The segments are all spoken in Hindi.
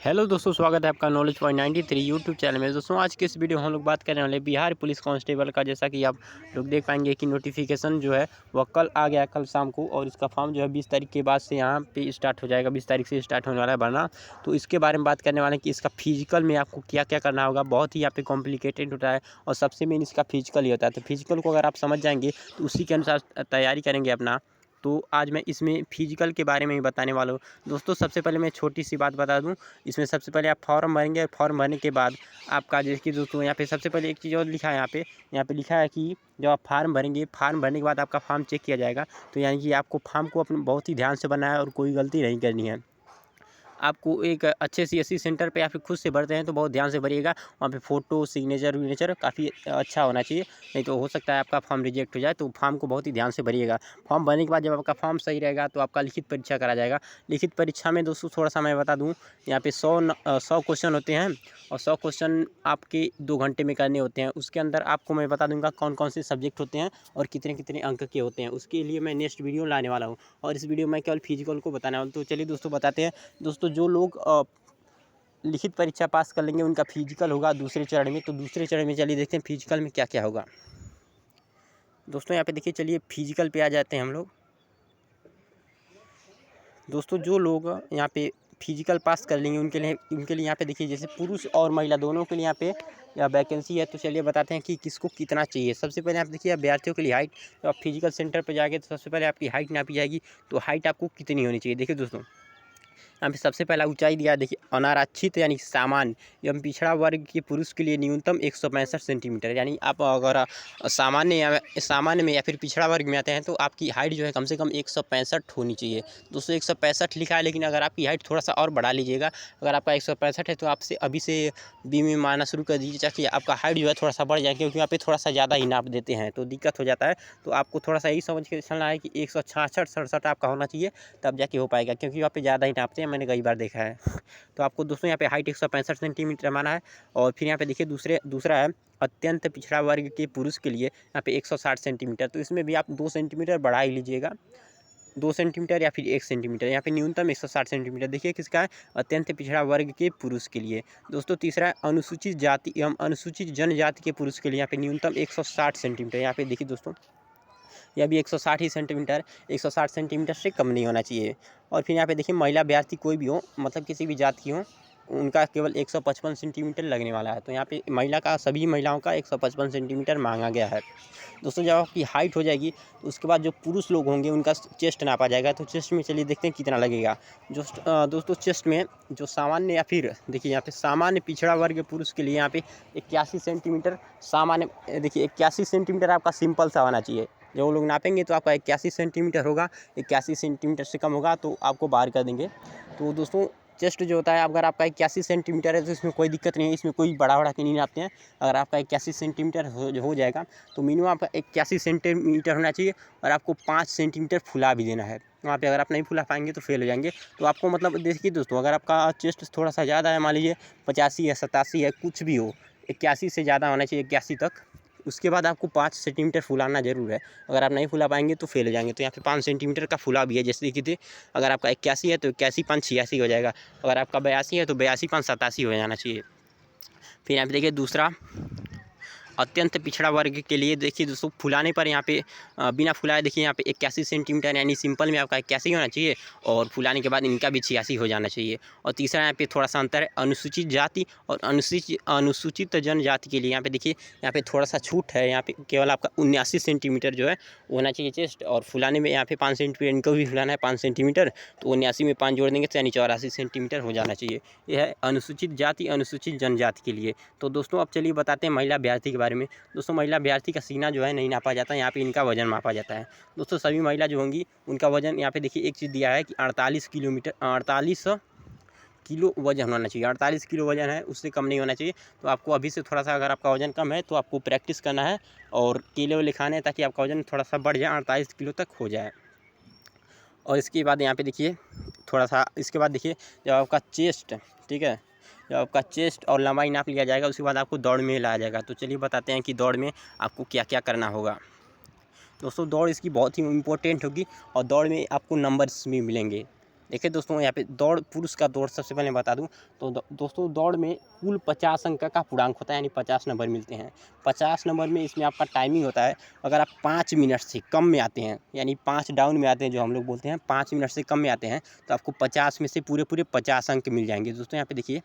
हेलो दोस्तों, स्वागत है आपका नॉलेज पॉइंट 93 यूट्यूब चैनल में। दोस्तों आज के इस वीडियो में हम लोग बात करने वाले बिहार पुलिस कांस्टेबल का। जैसा कि आप लोग देख पाएंगे कि नोटिफिकेशन जो है वह कल आ गया, कल शाम को। और इसका फॉर्म जो है 20 तारीख के बाद से यहाँ पे स्टार्ट हो जाएगा। 20 तारीख से स्टार्ट होने वाला है भरना। तो इसके बारे में बात करने वाले हैं कि इसका फिजिकल में आपको क्या क्या करना होगा। बहुत ही यहाँ पे कॉम्प्लिकेटेड होता है और सबसे मेन इसका फिजिकल ही होता है। तो फिजिकल को अगर आप समझ जाएंगे तो उसी के अनुसार तैयारी करेंगे अपना। तो आज मैं इसमें फिजिकल के बारे में ही बताने वाला हूँ। दोस्तों सबसे पहले मैं छोटी सी बात बता दूं। इसमें सबसे पहले आप फॉर्म भरेंगे। फॉर्म भरने के बाद आपका जैसे दोस्तों यहाँ पे सबसे पहले एक चीज़ और लिखा है। यहाँ पे लिखा है कि जब आप फार्म भरेंगे, फार्म भरने के बाद आपका फॉर्म चेक किया जाएगा। तो यानी कि आपको फॉर्म को अपने बहुत ही ध्यान से बनाना है और कोई गलती नहीं करनी है। आपको एक अच्छे CSC सेंटर पे या फिर खुद से भरते हैं तो बहुत ध्यान से भरिएगा। वहाँ पे फ़ोटो सिग्नेचर विग्नेचर काफ़ी अच्छा होना चाहिए, नहीं तो हो सकता है आपका फॉर्म रिजेक्ट हो जाए। तो फॉर्म को बहुत ही ध्यान से भरिएगा। फॉर्म भरने के बाद जब आपका फॉर्म सही रहेगा तो आपका लिखित परीक्षा करा जाएगा। लिखित परीक्षा में दोस्तों थोड़ा सा मैं बता दूँ, यहाँ पे 100 क्वेश्चन होते हैं और 100 क्वेश्चन आपके 2 घंटे में करने होते हैं। उसके अंदर आपको मैं बता दूँगा कौन कौन से सब्जेक्ट होते हैं और कितने कितने अंक के होते हैं। उसके लिए मैं नेक्स्ट वीडियो लाने वाला हूँ और इस वीडियो में केवल फिजिकल को बताने वाला हूँ। तो चलिए दोस्तों बताते हैं। दोस्तों जो लोग लिखित परीक्षा पास कर लेंगे उनका फिजिकल होगा दूसरे चरण में। तो दूसरे चरण में चलिए देखते हैं फिजिकल में क्या क्या होगा। दोस्तों यहाँ पे देखिए, चलिए फिजिकल पे आ जाते हैं हम लोग। दोस्तों जो लोग यहाँ पे फिजिकल पास कर लेंगे उनके लिए यहाँ पे देखिए, जैसे पुरुष और महिला दोनों के लिए यहाँ पे या वैकेंसी है। तो चलिए बताते हैं कि किसको कितना चाहिए। सबसे पहले आप देखिए, अभ्यर्थियों के लिए हाइट। तो आप फिजिकल सेंटर पर जाएंगे तो सबसे पहले आपकी हाइट नापी जाएगी। तो हाइट आपको कितनी होनी चाहिए, देखिए दोस्तों यहाँ पे सबसे पहला ऊंचाई दिया है। देखिए, अनारक्षित यानी सामान्य एवं पिछड़ा वर्ग के पुरुष के लिए न्यूनतम 165 सेंटीमीटर। यानी आप अगर सामान्य में या फिर पिछड़ा वर्ग में आते हैं तो आपकी हाइट जो है कम से कम 165 होनी चाहिए। दोस्तों 165 लिखा है, लेकिन अगर आपकी हाइट थोड़ा सा और बढ़ा लीजिएगा। अगर आपका 165 है तो आपसे अभी से बी में मारना शुरू कर दीजिए, ताकि आपका हाइट जो है थोड़ा सा बढ़ जाए, क्योंकि यहाँ पे थोड़ा सा ज़्यादा ही नाप देते हैं तो दिक्कत हो जाता है। तो आपको थोड़ा सा यही समझ के चलना है कि 166-67 आपका होना चाहिए, तब जाके हो पाएगा, क्योंकि यहाँ पे ज़्यादा ही नापते हैं, मैंने कई बार देखा है। तो आपको दोस्तों यहाँ पे हाइट 165 सेंटीमीटर माना है। और फिर यहाँ पे देखिए दूसरा है अत्यंत पिछड़ा वर्ग के पुरुष के लिए यहाँ पे 160 सेंटीमीटर। तो इसमें भी आप 2 सेंटीमीटर बढ़ा ही लीजिएगा, 2 सेंटीमीटर या फिर 1 सेंटीमीटर। यहाँ पे न्यूनतम 160 सेंटीमीटर देखिए किसका है, अत्यंत पिछड़ा वर्ग के पुरुष के लिए। दोस्तों तीसरा है अनुसूचित जाति एवं अनुसूचित जनजाति के पुरुष के लिए, यहाँ पे न्यूनतम 160 सेंटीमीटर। यहाँ पे देखिए दोस्तों, यह भी 160 ही सेंटीमीटर, 160 सेंटीमीटर से कम नहीं होना चाहिए। और फिर यहाँ पे देखिए, महिला अभ्यर्थी कोई भी हो, मतलब किसी भी जाति की हो, उनका केवल 155 सेंटीमीटर लगने वाला है। तो यहाँ पे महिला का, सभी महिलाओं का 155 सेंटीमीटर मांगा गया है। दोस्तों जब आपकी हाइट हो जाएगी तो उसके बाद जो पुरुष लोग होंगे उनका चेस्ट नापा जाएगा। तो चेस्ट में चलिए देखते हैं कितना लगेगा। दोस्तों चेस्ट में जो सामान्य या फिर देखिए यहाँ पे सामान्य पिछड़ा वर्ग पुरुष के लिए यहाँ पे 81 सेंटीमीटर सामान्य। देखिए 81 सेंटीमीटर आपका सिंपल सा होना चाहिए। जब वो लोग नापेंगे तो आपका 81 सेंटीमीटर होगा। 81 सेंटीमीटर से कम होगा तो आपको बाहर कर देंगे। तो दोस्तों चेस्ट जो होता है, अगर आपका 81 सेंटीमीटर है तो इसमें कोई दिक्कत नहीं है, इसमें कोई बड़ा के नहीं नापते हैं। अगर आपका 81 सेंटीमीटर हो जाएगा तो मिनिमम आपका 81 सेंटीमीटर होना चाहिए। और आपको 5 सेंटीमीटर फुला भी देना है। वहाँ पे अगर आप नहीं फुला पाएंगे तो फेल हो जाएंगे। तो आपको मतलब देखिए दोस्तों, अगर आपका चेस्ट थोड़ा सा ज़्यादा है, मान लीजिए 85 है, 87 है, कुछ भी हो, 81 से ज़्यादा होना चाहिए, 81 तक। उसके बाद आपको 5 सेंटीमीटर फुलाना ज़रूर है। अगर आप नहीं फुला पाएंगे तो फेल हो जाएंगे। तो यहाँ पे 5 सेंटीमीटर का फुला भी है, जैसे देखिए थे। अगर आपका 81 है तो 81 5 86 हो जाएगा। अगर आपका 82 है तो 82 5 87 हो जाना चाहिए। फिर यहाँ पे देखिए दूसरा अत्यंत पिछड़ा वर्ग के लिए, देखिए दोस्तों फुलाने पर यहाँ पे बिना फुलाए देखिए यहाँ पे 81 सेंटीमीटर, यानी सिंपल में आपका 81 होना चाहिए और फुलाने के बाद इनका भी 86 हो जाना चाहिए। और तीसरा यहाँ पे थोड़ा सा अंतर है, अनुसूचित जाति और अनुसूचित जनजाति के लिए। यहाँ पे देखिए, यहाँ पे थोड़ा सा छूट है। यहाँ पे केवल आपका 79 सेंटीमीटर जो है वो होना चाहिए चेस्ट। और फुलाने में यहाँ पे 5 सेंटीमीटर, इनको भी फुलाना है 5 सेंटीमीटर। तो 79 में 5 जोड़ देंगे तो यानी 84 सेंटीमीटर हो जाना चाहिए। यह है अनुसूचित जाति अनुसूचित जनजाति के लिए। तो दोस्तों अब चलिए बताते हैं महिला अभ्यर्थी के बारे में। दोस्तों महिला अभ्यर्थी का सीना जो है नहीं नापा जाता, यहाँ पे इनका वजन मापा जाता है। दोस्तों सभी महिला जो होंगी उनका वजन, यहाँ पे देखिए एक चीज़ दिया है कि 48 किलो वजन होना चाहिए। 48 किलो वजन है, उससे कम नहीं होना चाहिए। तो आपको अभी से थोड़ा सा, अगर आपका वजन कम है तो आपको प्रैक्टिस करना है और किलो लिखाने हैं, ताकि आपका वजन थोड़ा सा बढ़ जाए, 48 किलो तक हो जाए। और इसके बाद यहाँ पे देखिए थोड़ा सा, इसके बाद देखिए जब आपका चेस्ट, ठीक है, जब आपका चेस्ट और लंबाई नाप लिया जाएगा उसके बाद आपको दौड़ में लाया जाएगा। तो चलिए बताते हैं कि दौड़ में आपको क्या क्या करना होगा। दोस्तों दौड़ इसकी बहुत ही इम्पोर्टेंट होगी और दौड़ में आपको नंबर्स भी मिलेंगे। देखिए दोस्तों, यहाँ पे दौड़, पुरुष का दौड़ सबसे पहले बता दूं तो दोस्तों दौड़ में कुल 50 अंक का पूर्णांक होता है, यानी 50 नंबर मिलते हैं। 50 नंबर में इसमें आपका टाइमिंग होता है, अगर आप 5 मिनट से कम में आते हैं, यानी 5 डाउन में आते हैं जो हम लोग बोलते हैं, 5 मिनट से कम में आते हैं, तो आपको 50 में से पूरे 50 अंक मिल जाएंगे। दोस्तों यहाँ पे देखिए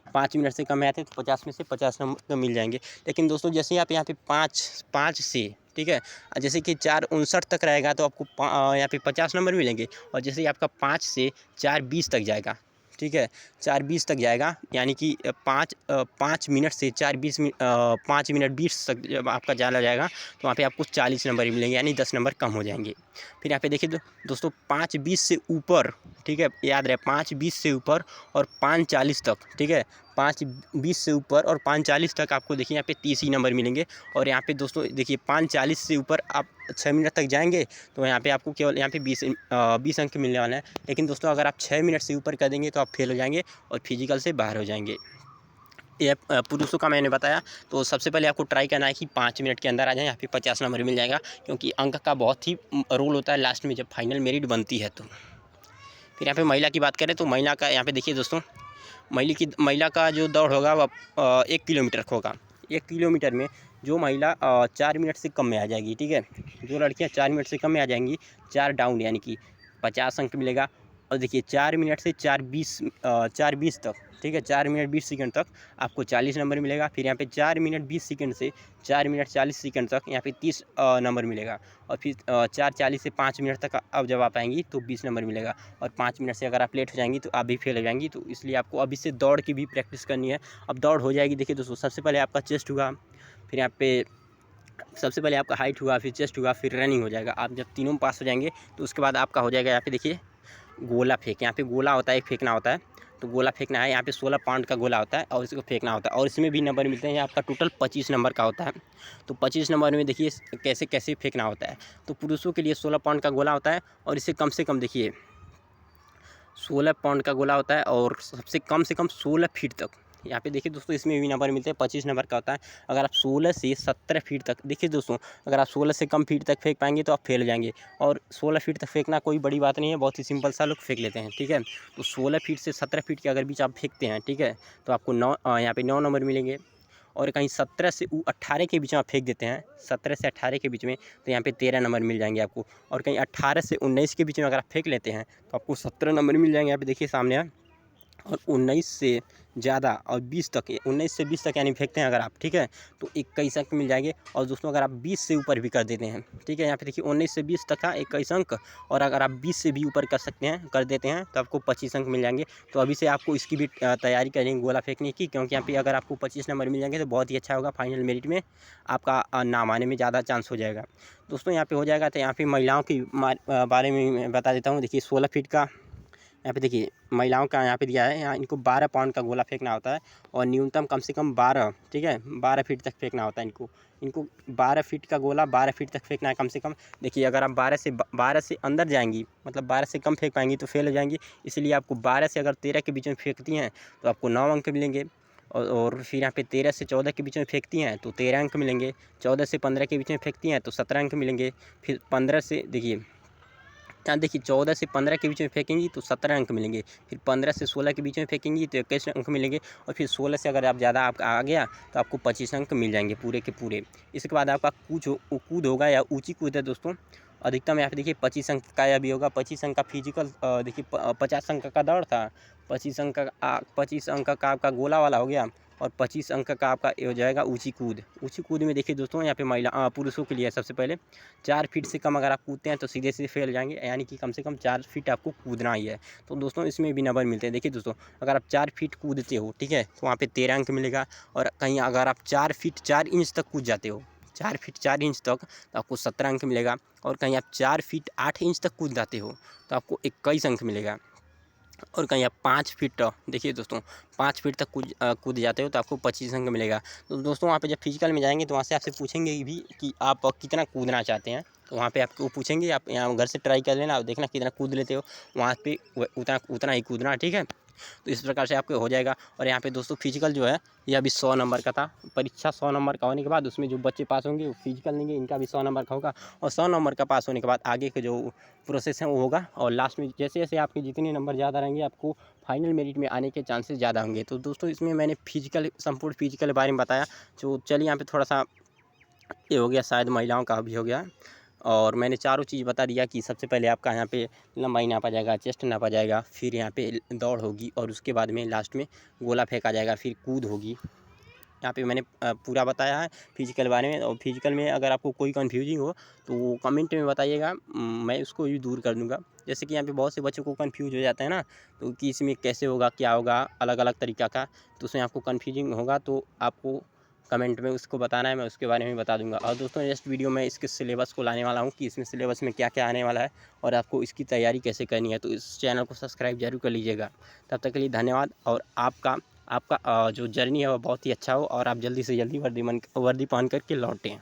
5 मिनट से कम में आते हैं तो 50 में से 50 नंबर मिल जाएंगे। लेकिन दोस्तों जैसे आप यहाँ पे 5 से, ठीक है, जैसे कि 4:59 तक रहेगा तो आपको यहाँ पे 50 नंबर मिलेंगे। और जैसे ही आपका 5 से 4:20 तक जाएगा, ठीक है, 4:20 तक जाएगा, यानी कि 5 मिनट से 5 मिनट 20 तक जब आपका जाना जाएगा तो वहाँ पे आपको 40 नंबर मिलेंगे, यानी 10 नंबर कम हो जाएंगे। फिर यहाँ पे देखिए दोस्तों 5:20 से ऊपर, ठीक है, याद रहे 5:20 से ऊपर और 5:40 तक, ठीक है, 5:20 से ऊपर और 5:40 तक आपको देखिए यहाँ पे 30 ही नंबर मिलेंगे। और यहाँ पे दोस्तों देखिए 5:40 से ऊपर आप 6 मिनट तक जाएंगे तो यहाँ पे आपको केवल यहाँ पे 20 अंक मिलने वाला है। लेकिन दोस्तों अगर आप 6 मिनट से ऊपर कर देंगे तो आप फेल हो जाएंगे और फिजिकल से बाहर हो जाएंगे। ये पुरुषों का मैंने बताया। तो सबसे पहले आपको ट्राई करना है कि 5 मिनट के अंदर आ जाए, यहाँ पे 50 नंबर मिल जाएगा, क्योंकि अंक का बहुत ही रोल होता है लास्ट में जब फाइनल मेरिट बनती है। तो फिर यहाँ पे महिला की बात करें तो महिला का यहाँ पे देखिए दोस्तों, महिला का जो दौड़ होगा वह 1 किलोमीटर का होगा। 1 किलोमीटर में जो महिला 4 मिनट से कम में आ जाएगी, ठीक है, जो लड़कियाँ 4 मिनट से कम में आ जाएंगी, 4 डाउन यानी कि 50 अंक मिलेगा। और देखिए 4 मिनट से 4:20 तक, ठीक है, 4 मिनट 20 सेकंड तक आपको 40 नंबर मिलेगा। फिर यहाँ पे 4 मिनट 20 सेकंड से 4 मिनट 40 सेकंड तक यहाँ पे 30 नंबर मिलेगा। और फिर 4:40 से 5 मिनट तक अब जब आप आएंगी तो 20 नंबर मिलेगा। और 5 मिनट से अगर आप लेट हो जाएंगी तो आप भी फेल हो जाएंगी। तो इसलिए आपको अभी से दौड़ की भी प्रैक्टिस करनी है। अब दौड़ हो जाएगी। देखिए दोस्तों सबसे पहले आपका चेस्ट हुआ, फिर यहाँ पे सबसे पहले आपका हाइट हुआ, फिर चेस्ट हुआ, फिर रनिंग हो जाएगा। आप जब तीनों में पास हो जाएंगे तो उसके बाद आपका हो जाएगा यहाँ पे देखिए गोला फेंक। यहाँ पे गोला होता है, फेंकना होता है, तो गोला फेंकना है। यहाँ पे 16 पाउंड का गोला होता है और इसको फेंकना होता है। और इसमें भी नंबर मिलते हैं, आपका टोटल 25 नंबर का होता है। तो 25 नंबर में देखिए कैसे कैसे फेंकना होता है। तो पुरुषों के लिए 16 पाउंड का गोला होता है और इसे कम से कम देखिए 16 पाउंड का गोला होता है और सबसे कम से कम 16 फीट तक। यहाँ पे देखिए दोस्तों इसमें भी नंबर मिलते हैं, 25 नंबर का होता है। अगर आप 16 से 17 फीट तक, देखिए दोस्तों अगर आप 16 से कम फीट तक फेंक पाएंगे तो आप फेल हो जाएंगे। और 16 फीट तक फेंकना कोई बड़ी बात नहीं है, बहुत ही सिंपल सा लोग फेंक लेते हैं, ठीक है। तो 16 फीट से 17 फीट के अगर बीच आप फेंकते हैं, ठीक है, तो आपको यहाँ पे 9 नंबर मिलेंगे। और कहीं 17 से 18 के बीच में आप फेंक देते हैं, 17 से 18 के बीच में, तो यहाँ पे 13 नंबर मिल जाएंगे आपको। और कहीं 18 से 19 के बीच में अगर आप फेंक लेते हैं तो आपको 17 नंबर मिल जाएंगे। यहाँ पे देखिए सामने है। और 19 से ज़्यादा और 20 तक, 19 से 20 तक यानी फेंकते हैं अगर आप, ठीक है, तो 21 अंक मिल जाएंगे। और दोस्तों अगर आप 20 से ऊपर भी कर देते हैं, ठीक है, यहाँ पे देखिए 19 से 20 तक था 21 अंक। और अगर आप 20 से भी ऊपर कर देते हैं तो आपको 25 अंक मिल जाएंगे। तो अभी से आपको इसकी भी तैयारी करेंगे गोला फेंकने की, क्योंकि यहाँ पे अगर आपको 25 नंबर मिल जाएंगे तो बहुत ही अच्छा होगा, फाइनल मेरिट में आपका नाम आने में ज़्यादा चांस हो जाएगा। दोस्तों यहाँ पे हो जाएगा। तो यहाँ पे महिलाओं की बारे में मैं बता देता हूँ। देखिए 16 फीट का यहाँ पे देखिए महिलाओं का यहाँ पे दिया है, यहाँ इनको 12 पाउंड का गोला फेंकना होता है और न्यूनतम कम से कम 12, ठीक है, 12 फीट तक फेंकना होता है इनको 12 फीट का गोला 12 फीट तक फेंकना है कम से कम। देखिए अगर आप 12 से अंदर जाएंगी, मतलब 12 से कम फेंक पाएंगी तो फेल हो जाएंगी। इसलिए आपको 12 से अगर 13 के बीच में फेंकती हैं तो आपको 9 अंक मिलेंगे। और फिर यहाँ पे 13 से 14 के बीच में फेंकती हैं तो 13 अंक मिलेंगे। 14 से 15 के बीच में फेंकती हैं तो 17 अंक मिलेंगे। फिर 15 से देखिए 14 से 15 के बीच में फेंकेंगी तो 17 अंक मिलेंगे। फिर 15 से 16 के बीच में फेंकेंगी तो 21 अंक मिलेंगे। और फिर 16 से अगर आप ज़्यादा आपका आ गया तो आपको 25 अंक मिल जाएंगे पूरे के पूरे। इसके बाद आपका कूद होगा या ऊंची कूद है दोस्तों, अधिकतम यहाँ पे देखिए 25 अंक का यह भी होगा। 25 अंक का फिजिकल, देखिए 50 अंक का दौड़ था, 25 अंक का आपका गोला वाला हो गया और 25 अंक का आपका ये हो जाएगा ऊंची कूद में देखिए दोस्तों यहाँ पे पुरुषों के लिए सबसे पहले 4 फीट से कम अगर आप कूदते हैं तो सीधे फेल हो जाएंगे, यानी कि कम से कम 4 फीट आपको कूदना ही है। तो दोस्तों इसमें भी नंबर मिलते हैं। देखिए दोस्तों अगर आप 4 फीट कूदते हो, ठीक है, तो वहाँ पे 13 अंक मिलेगा। और कहीं अगर आप 4 फीट 4 इंच तक कूद जाते हो, 4 फीट 4 इंच तक, तो आपको 17 अंक मिलेगा। और कहीं आप 4 फीट 8 इंच तक कूद जाते हो तो आपको 21 अंक मिलेगा। और कहीं आप 5 फीट, देखिए दोस्तों 5 फीट तक कूद जाते हो तो आपको 25 अंक मिलेगा। तो दोस्तों वहाँ पे जब फिजिकल में जाएंगे तो वहाँ से आपसे पूछेंगे भी कि आप कितना कूदना चाहते हैं। तो वहाँ पे आपको पूछेंगे, आप यहाँ घर से ट्राई कर लेना, आप देखना कितना कूद लेते हो, वहाँ पे उतना ही कूदना, ठीक है। तो इस प्रकार से आपको हो जाएगा। और यहाँ पे दोस्तों फिजिकल जो है ये अभी 100 नंबर का था। परीक्षा 100 नंबर का होने के बाद उसमें जो बच्चे पास होंगे वो फिजिकल लेंगे, इनका भी 100 नंबर का होगा। और 100 नंबर का पास होने के बाद आगे के जो प्रोसेस है वो होगा। और लास्ट में जैसे जैसे आपके जितने नंबर ज़्यादा रहेंगे आपको फाइनल मेरिट में आने के चांसेस ज़्यादा होंगे। तो दोस्तों इसमें मैंने फिजिकल, संपूर्ण फिजिकल के बारे में बताया। तो चलिए यहाँ पे थोड़ा सा ये हो गया, शायद महिलाओं का भी हो गया। और मैंने चारों चीज़ बता दिया कि सबसे पहले आपका यहाँ पे लंबाई नापा जाएगा, चेस्ट नापा जाएगा, फिर यहाँ पे दौड़ होगी और उसके बाद में लास्ट में गोला फेंका जाएगा, फिर कूद होगी। यहाँ पे मैंने पूरा बताया है फिजिकल बारे में। और फिजिकल में अगर आपको कोई कन्फ्यूजिंग हो तो वो कमेंट में बताइएगा, मैं उसको भी दूर कर दूँगा। जैसे कि यहाँ पे बहुत से बच्चों को कन्फ्यूज हो जाता है ना, तो कि इसमें कैसे होगा, क्या होगा, अलग अलग तरीक़ा का। तो उसमें आपको कन्फ्यूजिंग होगा तो आपको कमेंट में उसको बताना है, मैं उसके बारे में बता दूंगा। और दोस्तों नेक्स्ट वीडियो में इसके सिलेबस को लाने वाला हूँ कि इसमें सिलेबस में क्या क्या आने वाला है और आपको इसकी तैयारी कैसे करनी है। तो इस चैनल को सब्सक्राइब जरूर कर लीजिएगा। तब तक के लिए धन्यवाद। और आपका जो जर्नी है वो बहुत ही अच्छा हो और आप जल्दी से जल्दी वर्दी पहन करके लौटें।